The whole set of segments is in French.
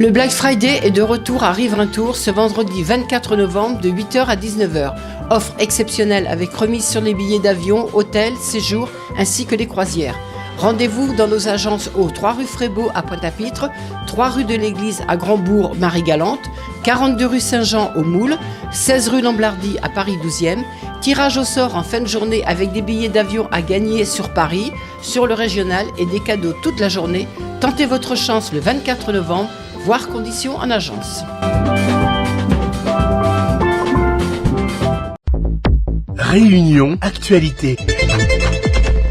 Le Black Friday est de retour à Riverintour ce vendredi 24 novembre de 8h à 19h. Offre exceptionnelle avec remise sur les billets d'avion, hôtels, séjours ainsi que les croisières. Rendez-vous dans nos agences au 3 rue Frébeau à Pointe-à-Pitre, 3 rue de l'Église à Grandbourg, Marie-Galante, 42 rue Saint-Jean au Moule, 16 rue Lamblardy à Paris 12e. Tirage au sort en fin de journée avec des billets d'avion à gagner sur Paris, sur le régional et des cadeaux toute la journée. Tentez votre chance le 24 novembre, voire conditions en agence. Réunion Actualité.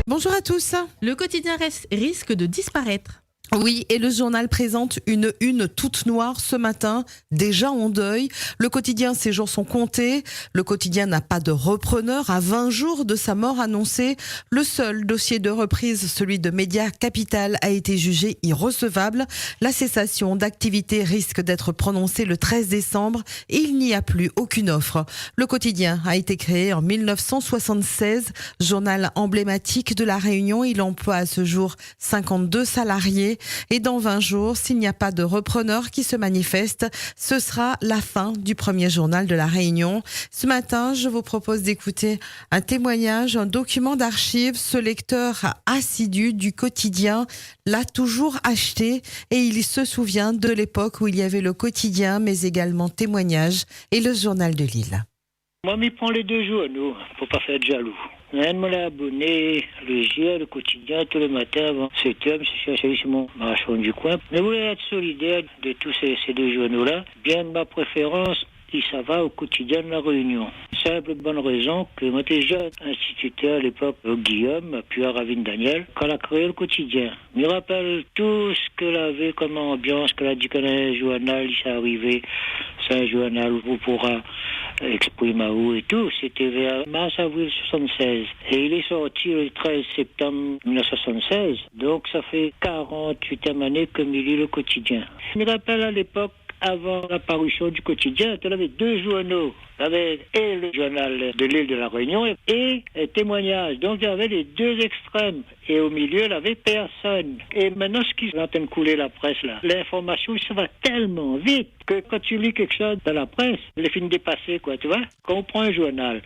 Bonjour à tous. Le quotidien risque de disparaître. Oui, et le journal présente une toute noire ce matin, déjà en deuil. Le quotidien, ses jours sont comptés. Le quotidien n'a pas de repreneur à 20 jours de sa mort annoncée. Le seul dossier de reprise, celui de Média Capital, a été jugé irrecevable. La cessation d'activité risque d'être prononcée le 13 décembre et il n'y a plus aucune offre. Le quotidien a été créé en 1976, journal emblématique de La Réunion. Il emploie à ce jour 52 salariés. Et dans 20 jours, s'il n'y a pas de repreneur qui se manifeste, ce sera la fin du premier journal de La Réunion. Ce matin, je vous propose d'écouter un témoignage, un document d'archives. Ce lecteur assidu du quotidien l'a toujours acheté et il se souvient de l'époque où il y avait le quotidien, mais également témoignage et le journal de Lille. Moi, m'y prends les deux journaux, faut pas faire de jaloux. Je me l'ai abonné, le GIR, le quotidien, tous les matins avant 7h, je suis cherché chez mon marchand du coin. Mais je voulais être solidaire de tous ces deux journaux-là. Bien, ma préférence, ça va au quotidien de La Réunion. Simple bonne raison que moi, j'étais jeune instituteur à l'époque, Guillaume, puis à Ravine Daniel, quand elle a créé le quotidien. Je me rappelle tout ce qu'elle avait comme ambiance, qu'elle a dit qu'elle a un journal, il s'est arrivé, c'est un journal où vous pourra exprimer où et tout. C'était vers mars-avril 76. Et il est sorti le 13 septembre 1976. Donc ça fait 48e année que je lis le quotidien. Je me rappelle à l'époque, avant la parution du quotidien, tu avais deux journaux. Tu avais et le journal de l'île de La Réunion et témoignage. Donc il y avait les deux extrêmes. Et au milieu, il n'y avait personne. Et maintenant, ce qui est en train de couler la presse, là, l'information, ça va tellement vite que quand tu lis quelque chose dans la presse, les films dépassés, quoi, tu vois. Quand on prend un journal,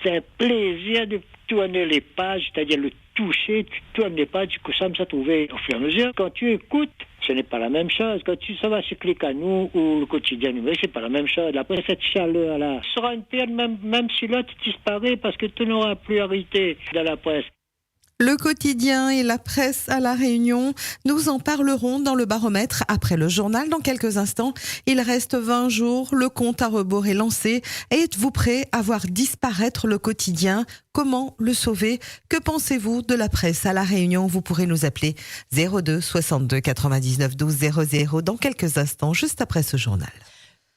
c'est un plaisir de tourner les pages, c'est-à-dire le toucher, tu tournes les pages, du coup, ça me s'est trouvé au fur et à mesure. Quand tu écoutes, ce n'est pas la même chose. Quand ça va sur Clic à nous ou le quotidien numérique, c'est pas la même chose. Après, cette chaleur-là sera une perte, même si l'autre disparaît, parce que tu n'auras plus arrêté dans la presse. Le quotidien et la presse à La Réunion, nous en parlerons dans le baromètre après le journal dans quelques instants. Il reste 20 jours, le compte à rebours est lancé. Êtes-vous prêt à voir disparaître le quotidien ? Comment le sauver ? Que pensez-vous de la presse à La Réunion ? Vous pourrez nous appeler 02 62 99 12 00 dans quelques instants, juste après ce journal.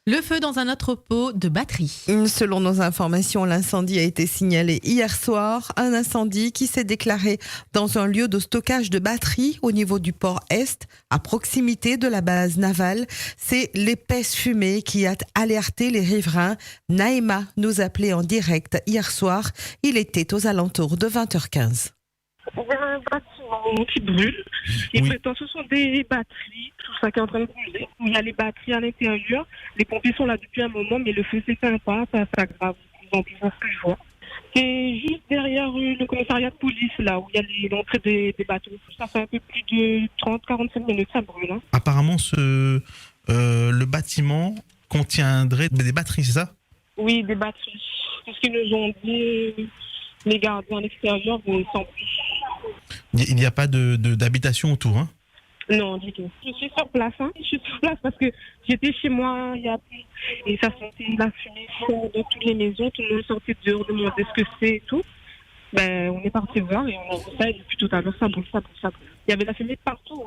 Le feu dans un entrepôt de batterie. Selon nos informations, l'incendie a été signalé hier soir. Un incendie qui s'est déclaré dans un lieu de stockage de batteries au niveau du port Est, à proximité de la base navale. C'est l'épaisse fumée qui a alerté les riverains. Naïma nous appelait en direct hier soir. Il était aux alentours de 20h15. Il y a un bâtiment qui brûle. Et pourtant, ce sont des batteries, tout ça qui est en train de brûler. Il y a les batteries à l'intérieur. Les pompiers sont là depuis un moment, mais le feu s'éteint pas. Ça s'aggrave de plus en plus à ce que je vois. C'est juste derrière le commissariat de police, là, où il y a l'entrée des bateaux. Ça fait un peu plus de 30-45 minutes, ça brûle. Hein. Apparemment, le bâtiment contiendrait des batteries, c'est ça ? Oui, des batteries. C'est ce qu'ils nous ont dit, les gardiens à l'extérieur, mais sans plus. Il n'y a pas d'habitation autour, hein ? Non, du tout. Je suis sur place, Je suis sur place parce que j'étais chez moi il y a plus. Et ça sentait la fumée fort de toutes les maisons. Tout le monde sortait dehors, demander ce que c'est et tout. Ben, on est parti voir et on a vu ça. Et depuis tout à l'heure, ça brûle. Il y avait la fumée partout.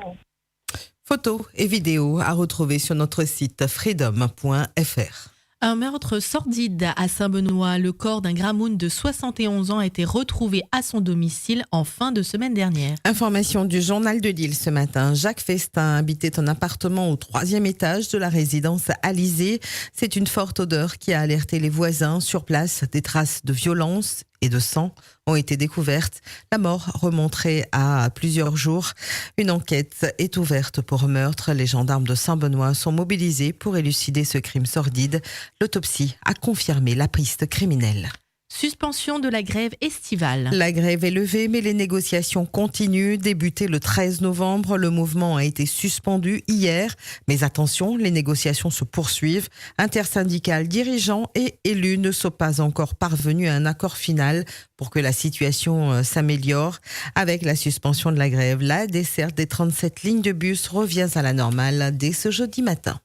Photos et vidéos à retrouver sur notre site freedom.fr. Un meurtre sordide à Saint-Benoît. Le corps d'un gramoun de 71 ans a été retrouvé à son domicile en fin de semaine dernière. Information du journal de Lille ce matin. Jacques Festin habitait un appartement au 3e étage de la résidence Alizé. C'est une forte odeur qui a alerté les voisins. Sur place, des traces de violence et de sang ont été découvertes. La mort remonterait à plusieurs jours. Une enquête est ouverte pour meurtre. Les gendarmes de Saint-Benoît sont mobilisés pour élucider ce crime sordide. L'autopsie a confirmé la piste criminelle. Suspension de la grève estivale. La grève est levée, mais les négociations continuent. Débuté le 13 novembre, le mouvement a été suspendu hier. Mais attention, les négociations se poursuivent. Intersyndicales, dirigeants et élus ne sont pas encore parvenus à un accord final pour que la situation s'améliore. Avec la suspension de la grève, la desserte des 37 lignes de bus revient à la normale dès ce jeudi matin.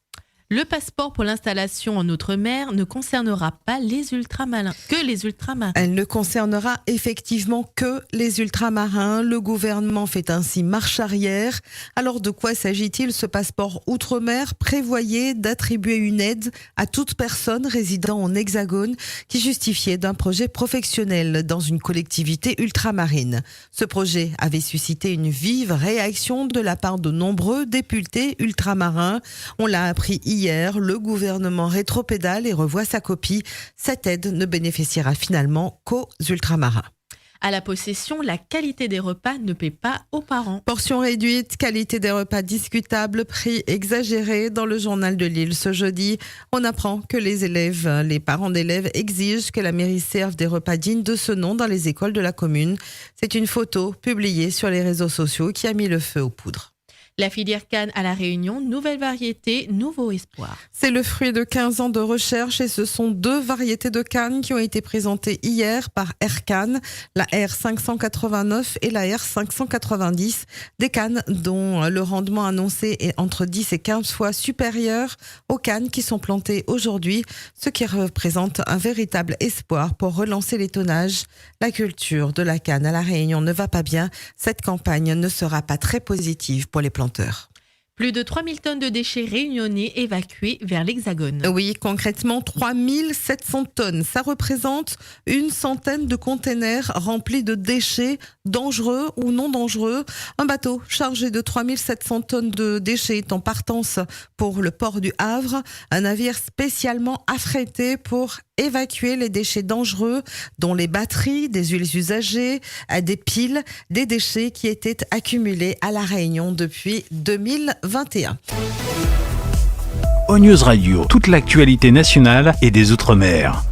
Le passeport pour l'installation en Outre-mer ne concernera pas les ultramarins, que les ultramarins. Elle ne concernera effectivement que les ultramarins. Le gouvernement fait ainsi marche arrière. Alors de quoi s'agit-il? Ce passeport Outre-mer prévoyait d'attribuer une aide à toute personne résidant en Hexagone qui justifiait d'un projet professionnel dans une collectivité ultramarine. Ce projet avait suscité une vive réaction de la part de nombreux députés ultramarins. On l'a appris hier, le gouvernement rétropédale et revoit sa copie. Cette aide ne bénéficiera finalement qu'aux ultramarins. À la possession, la qualité des repas ne paie pas aux parents. Portion réduite, qualité des repas discutable, prix exagéré. Dans le journal de Lille ce jeudi, on apprend que les parents d'élèves exigent que la mairie serve des repas dignes de ce nom dans les écoles de la commune. C'est une photo publiée sur les réseaux sociaux qui a mis le feu aux poudres. La filière canne à La Réunion, nouvelle variété, nouveau espoir. C'est le fruit de 15 ans de recherche et ce sont 2 variétés de canne qui ont été présentées hier par Air Cannes, la R589 et la R590. Des cannes dont le rendement annoncé est entre 10 et 15 fois supérieur aux cannes qui sont plantées aujourd'hui, ce qui représente un véritable espoir pour relancer les tonnages. La culture de la canne à La Réunion ne va pas bien. Cette campagne ne sera pas très positive pour les planteurs. Plus de 3000 tonnes de déchets réunionnais évacués vers l'Hexagone. Oui, concrètement 3700 tonnes. Ça représente une centaine de containers remplis de déchets dangereux ou non dangereux. Un bateau chargé de 3700 tonnes de déchets est en partance pour le port du Havre. Un navire spécialement affrété pour évacuer les déchets dangereux, dont les batteries, des huiles usagées, des piles, des déchets qui étaient accumulés à La Réunion depuis 2021. ONews Radio, toute l'actualité nationale et des Outre-mer.